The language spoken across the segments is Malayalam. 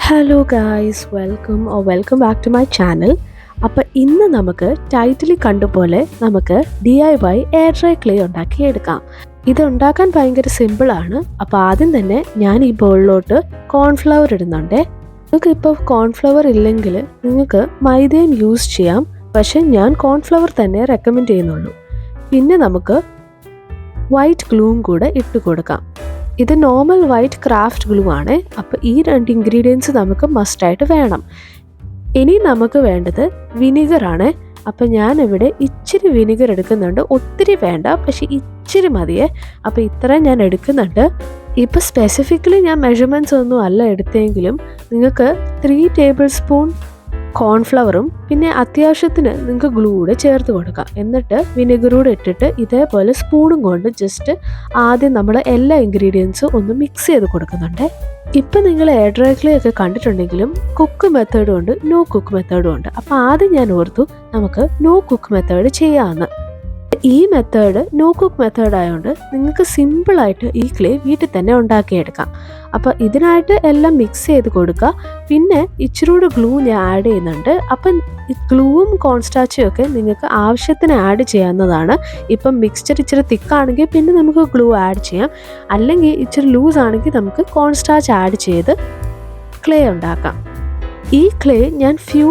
Hello guys, welcome back to my channel. അപ്പോൾ ഇന്ന് നമുക്ക് ടൈറ്റിലിൽ കണ്ടുപോലെ നമുക്ക് DIY എയർ ഡ്രൈ ക്ലേ ഉണ്ടാക്കിയെടുക്കാം. ഇത് ഉണ്ടാക്കാൻ ഭയങ്കര സിമ്പിളാണ്. അപ്പോൾ ആദ്യം തന്നെ ഞാൻ ഈ ബൗളിലോട്ട് കോൺഫ്ലവർ ഇടുന്നുണ്ട്. നിങ്ങൾക്ക് ഇപ്പോൾ കോൺഫ്ലവർ ഇല്ലെങ്കിൽ നിങ്ങൾക്ക് മൈദയും യൂസ് ചെയ്യാം, പക്ഷേ ഞാൻ കോൺഫ്ലവർ തന്നെ റെക്കമെൻഡ് ചെയ്യുന്നുള്ളൂ. പിന്നെ നമുക്ക് വൈറ്റ് ഗ്ലൂവും കൂടെ ഇട്ട് കൊടുക്കാം. ഇത് നോർമൽ വൈറ്റ് ക്രാഫ്റ്റ് ഗ്ലൂ ആണ്. അപ്പോൾ ഈ രണ്ട് ഇൻഗ്രീഡിയൻസ് നമുക്ക് മസ്റ്റായിട്ട് വേണം. ഇനി നമുക്ക് വേണ്ടത് വിനിഗറാണ്. അപ്പോൾ ഞാനിവിടെ ഇച്ചിരി വിനിഗർ എടുക്കുന്നുണ്ട്. ഒത്തിരി വേണ്ട, പക്ഷെ ഇച്ചിരി മതിയേ. അപ്പോൾ ഇത്രയും ഞാൻ എടുക്കുന്നുണ്ട്. ഇപ്പോൾ സ്പെസിഫിക്കലി ഞാൻ മെഷർമെൻറ്റ്സ് ഒന്നും അല്ല എടുത്തെങ്കിലും നിങ്ങൾക്ക് 3 ടേബിൾ സ്പൂൺ കോൺഫ്ലവറും പിന്നെ അത്യാവശ്യത്തിന് നിങ്ങൾക്ക് ഗ്ലൂ കൂടെ ചേർത്ത് കൊടുക്കാം. എന്നിട്ട് വിനെഗറൂടെ ഇട്ടിട്ട് ഇതേപോലെ സ്പൂണും കൊണ്ട് ജസ്റ്റ് ആദ്യം നമ്മൾ എല്ലാ ഇൻഗ്രീഡിയൻസും ഒന്ന് മിക്സ് ചെയ്ത് കൊടുക്കുന്നുണ്ട്. ഇപ്പം നിങ്ങൾ എയർ ഡ്രൈ ക്ലേ ഒക്കെ കണ്ടിട്ടുണ്ടെങ്കിലും കുക്ക് മെത്തേഡും ഉണ്ട്, നോ കുക്ക് മെത്തേഡും ഉണ്ട്. അപ്പോൾ ആദ്യം ഞാൻ ഓർത്തു നമുക്ക് നോ കുക്ക് മെത്തേഡ് ചെയ്യാമെന്ന്. ഈ മെത്തേഡ് നോ കുക്ക് മെത്തേഡ് ആയതുകൊണ്ട് നിങ്ങൾക്ക് സിമ്പിളായിട്ട് ഈ ക്ലേ വീട്ടിൽ തന്നെ ഉണ്ടാക്കിയെടുക്കാം. അപ്പോൾ ഇതിനായിട്ട് എല്ലാം മിക്സ് ചെയ്ത് കൊടുക്കുക. പിന്നെ ഇച്ചിരി കൂടെ ഗ്ലൂ ഞാൻ ആഡ് ചെയ്യുന്നുണ്ട്. അപ്പം ഗ്ലൂവും കോൺസ്റ്റാച്ചും ഒക്കെ നിങ്ങൾക്ക് ആവശ്യത്തിന് ആഡ് ചെയ്യാവുന്നതാണ്. ഇപ്പം മിക്സ്ചർ ഇച്ചിരി തിക്കാണെങ്കിൽ പിന്നെ നമുക്ക് ഗ്ലൂ ആഡ് ചെയ്യാം, അല്ലെങ്കിൽ ഇച്ചിരി ലൂസ് ആണെങ്കിൽ നമുക്ക് കോൺസ്റ്റാച്ച് ആഡ് ചെയ്ത് ക്ലേ ഉണ്ടാക്കാം. ഈ ക്ലേ ഞാൻ ഫ്യൂ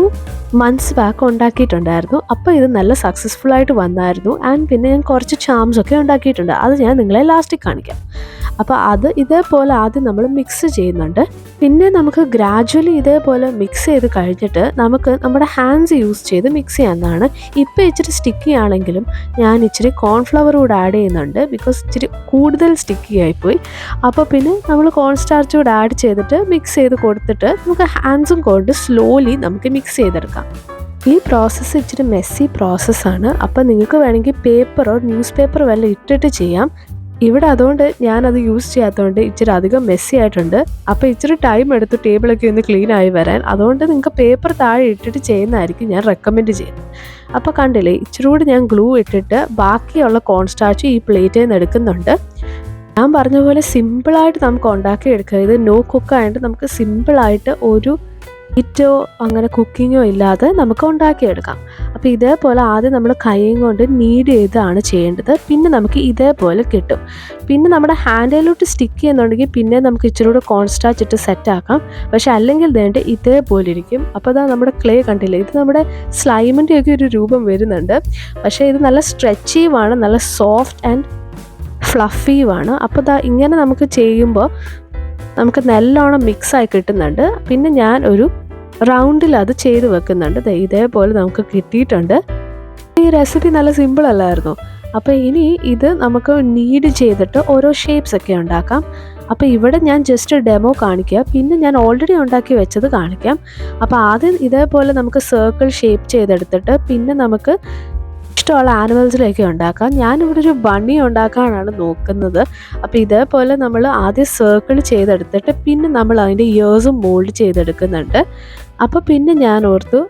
മന്ത്സ് ബാക്ക് ഉണ്ടാക്കിയിട്ടുണ്ടായിരുന്നു. അപ്പോൾ ഇത് നല്ല സക്സസ്ഫുൾ ആയിട്ട് വന്നായിരുന്നു. ആൻഡ് പിന്നെ ഞാൻ കുറച്ച് ചാംസ് ഒക്കെ ഉണ്ടാക്കിയിട്ടുണ്ട്. അത് ഞാൻ നിങ്ങളെ ലാസ്റ്റിൽ കാണിക്കാം. അപ്പോൾ അത് ഇതേപോലെ ആദ്യം നമ്മൾ മിക്സ് ചെയ്യുന്നുണ്ട്. പിന്നെ നമുക്ക് ഗ്രാജ്വലി ഇതേപോലെ മിക്സ് ചെയ്ത് കഴിഞ്ഞിട്ട് നമുക്ക് നമ്മുടെ ഹാൻഡ്സ് യൂസ് ചെയ്ത് മിക്സ് ചെയ്യാവുന്നതാണ്. ഇപ്പോൾ ഇച്ചിരി സ്റ്റിക്കി ആണെങ്കിലും ഞാൻ ഇച്ചിരി കോൺഫ്ലവർ കൂടെ ആഡ് ചെയ്യുന്നുണ്ട്, ബിക്കോസ് ഇച്ചിരി കൂടുതൽ സ്റ്റിക്കി ആയിപ്പോയി. അപ്പോൾ പിന്നെ നമ്മൾ കോൺസ്റ്റാർച്ച് കൂടെ ആഡ് ചെയ്തിട്ട് മിക്സ് ചെയ്ത് കൊടുത്തിട്ട് നമുക്ക് ഹാൻഡ്സും കൊണ്ട് സ്ലോലി നമുക്ക് മിക്സ് ചെയ്തെടുക്കാം. ഈ പ്രോസസ്സ് ഇച്ചിരി മെസ്സി പ്രോസസ്സാണ്. അപ്പോൾ നിങ്ങൾക്ക് വേണമെങ്കിൽ പേപ്പറോ ന്യൂസ് പേപ്പറോ വല്ലതും ഇട്ടിട്ട് ചെയ്യാം. ഇവിടെ അതുകൊണ്ട് ഞാനത് യൂസ് ചെയ്യാത്തതുകൊണ്ട് ഇച്ചിരി അധികം മെസ്സി ആയിട്ടുണ്ട്. അപ്പോൾ ഇച്ചിരി ടൈം എടുത്ത് ടേബിളൊക്കെ ഒന്ന് ക്ലീൻ ആയി വരാൻ. അതുകൊണ്ട് നിങ്ങൾക്ക് പേപ്പർ താഴെ ഇട്ടിട്ട് ചെയ്യുന്നതായിരിക്കും ഞാൻ റെക്കമെൻഡ് ചെയ്യുന്നത്. അപ്പോൾ കണ്ടില്ലേ, ഇച്ചിരി കൂടി ഞാൻ ഗ്ലൂ ഇട്ടിട്ട് ബാക്കിയുള്ള കോൺസ്റ്റാച്ച് ഈ പ്ലേറ്റിൽ നിന്ന് എടുക്കുന്നുണ്ട്. ഞാൻ പറഞ്ഞ പോലെ സിമ്പിളായിട്ട് നമുക്ക് ഉണ്ടാക്കിയെടുക്കുക. ഇത് നോ കുക്കായിട്ട് നമുക്ക് സിമ്പിളായിട്ട് ഒരു ഹീറ്റോ അങ്ങനെ കുക്കിങ്ങോ ഇല്ലാതെ നമുക്ക് ഉണ്ടാക്കിയെടുക്കാം. അപ്പോൾ ഇതേപോലെ ആദ്യം നമ്മൾ കൈയും കൊണ്ട് നീഡ് ചെയ്താണ് ചെയ്യേണ്ടത്. പിന്നെ നമുക്ക് ഇതേപോലെ കിട്ടും. പിന്നെ നമ്മുടെ ഹാൻഡിലോട്ട് സ്റ്റിക്ക് ചെയ്യുന്നുണ്ടെങ്കിൽ പിന്നെ നമുക്ക് ഇച്ചിരി കൂടെ കോൺസ്റ്റാച്ച് ഇട്ട് സെറ്റാക്കാം. പക്ഷെ അല്ലെങ്കിൽ വേണ്ട ഇതേപോലെ ഇരിക്കും. അപ്പോൾ ഇതാ നമ്മുടെ ക്ലേ കണ്ടില്ലേ, ഇത് നമ്മുടെ സ്ലൈമിൻ്റെയൊക്കെ ഒരു രൂപം വരുന്നുണ്ട്. പക്ഷേ ഇത് നല്ല സ്ട്രെച്ചീവാണ്, നല്ല സോഫ്റ്റ് ആൻഡ് ഫ്ലഫീവാണ്. അപ്പോൾ ഇതാ ഇങ്ങനെ നമുക്ക് ചെയ്യുമ്പോൾ നമുക്ക് നല്ലോണം മിക്സായി കിട്ടുന്നുണ്ട്. പിന്നെ ഞാൻ ഒരു റൗണ്ടിൽ അത് ചെയ്ത് വെക്കുന്നുണ്ട്. ഇതേപോലെ നമുക്ക് കിട്ടിയിട്ടുണ്ട്. ഈ റെസിപ്പി നല്ല സിമ്പിൾ അല്ലായിരുന്നു. അപ്പോൾ ഇനി ഇത് നമുക്ക് നീഡ് ചെയ്തിട്ട് ഓരോ ഷേപ്സ് ഒക്കെ ഉണ്ടാക്കാം. അപ്പോൾ ഇവിടെ ഞാൻ ജസ്റ്റ് ഡെമോ കാണിക്കുക, പിന്നെ ഞാൻ ഓൾറെഡി ഉണ്ടാക്കി വെച്ചത് കാണിക്കാം. അപ്പോൾ ആദ്യം ഇതേപോലെ നമുക്ക് സർക്കിൾ ഷേപ്പ് ചെയ്തെടുത്തിട്ട് പിന്നെ നമുക്ക് ഇഷ്ടമുള്ള ആനിമൽസിലേക്ക് ഉണ്ടാക്കാം. ഞാനിവിടെ ഒരു ബണ്ണി ഉണ്ടാക്കാനാണ് നോക്കുന്നത്. അപ്പോൾ ഇതേപോലെ നമ്മൾ ആദ്യം സർക്കിൾ ചെയ്തെടുത്തിട്ട് പിന്നെ നമ്മൾ അതിൻ്റെ ഇയേഴ്സും മോൾഡ് ചെയ്തെടുക്കുന്നുണ്ട്. അപ്പോൾ പിന്നെ ഞാൻ ഓർത്തു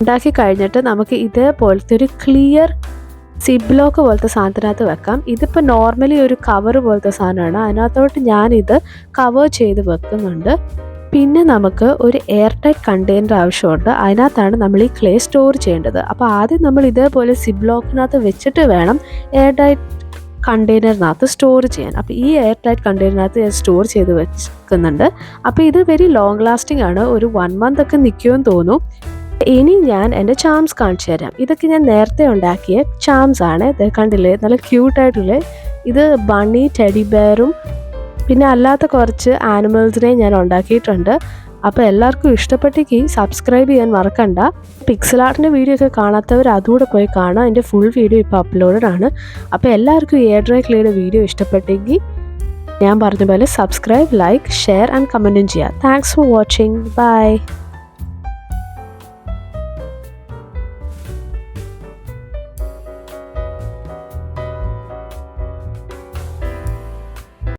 ഉണ്ടാക്കി കഴിഞ്ഞിട്ട് നമുക്ക് ഇതേപോലത്തെ ഒരു ക്ലിയർ സിബ്ലോക്ക് പോലത്തെ സാധനത്തിനകത്ത് വെക്കാം. ഇതിപ്പോൾ നോർമലി ഒരു കവർ പോലത്തെ സാധനമാണ്. അതിനകത്തോട്ട് ഞാനിത് കവർ ചെയ്ത് വെക്കുന്നുണ്ട്. പിന്നെ നമുക്ക് ഒരു എയർ ടൈറ്റ് കണ്ടെയ്നർ ആവശ്യമുണ്ട്. അതിനകത്താണ് നമ്മൾ ഈ ക്ലേ സ്റ്റോർ ചെയ്യേണ്ടത്. അപ്പോൾ ആദ്യം നമ്മൾ ഇതേപോലെ സിബ്ലോക്കിനകത്ത് വെച്ചിട്ട് വേണം എയർ ടൈറ്റ് കണ്ടെയ്നറിനകത്ത് സ്റ്റോർ ചെയ്യാൻ. അപ്പോൾ ഈ എയർ ടൈറ്റ് കണ്ടെയ്നറിനകത്ത് ഞാൻ സ്റ്റോർ ചെയ്ത് വെക്കുന്നുണ്ട്. അപ്പോൾ ഇത് വെരി ലോങ് ലാസ്റ്റിംഗ് ആണ്. ഒരു 1 month ഒക്കെ നിൽക്കുമെന്ന് തോന്നുന്നു. ഇനി ഞാൻ എൻ്റെ ചാംസ് കാണിച്ചു തരാം. ഇതൊക്കെ ഞാൻ നേരത്തെ ഉണ്ടാക്കിയ ചാംസ് ആണ്. ഇത് കണ്ടില്ലേ, നല്ല ക്യൂട്ടായിട്ടുള്ള. ഇത് ബണ്ണി, ടെഡി ബെയറും പിന്നെ അല്ലാത്ത കുറച്ച് ആനിമൽസിനെ ഞാൻ ഉണ്ടാക്കിയിട്ടുണ്ട്. അപ്പോൾ എല്ലാവർക്കും ഇഷ്ടപ്പെട്ടെങ്കിൽ സബ്സ്ക്രൈബ് ചെയ്യാൻ മറക്കണ്ട. പിക്സൽ ആർട്ടിൻ്റെ വീഡിയോ ഒക്കെ കാണാത്തവർ അതുകൂടെ പോയി കാണാം. അതിൻ്റെ ഫുൾ വീഡിയോ ഇപ്പോൾ അപ്ലോഡഡ് ആണ്. അപ്പോൾ എല്ലാവർക്കും എയർ ഡ്രൈ ക്ലേയുടെ വീഡിയോ ഇഷ്ടപ്പെട്ടെങ്കിൽ ഞാൻ പറഞ്ഞ പോലെ സബ്സ്ക്രൈബ്, ലൈക്ക്, ഷെയർ ആൻഡ് കമൻറ്റും ചെയ്യാം. Thanks for watching. ബൈ.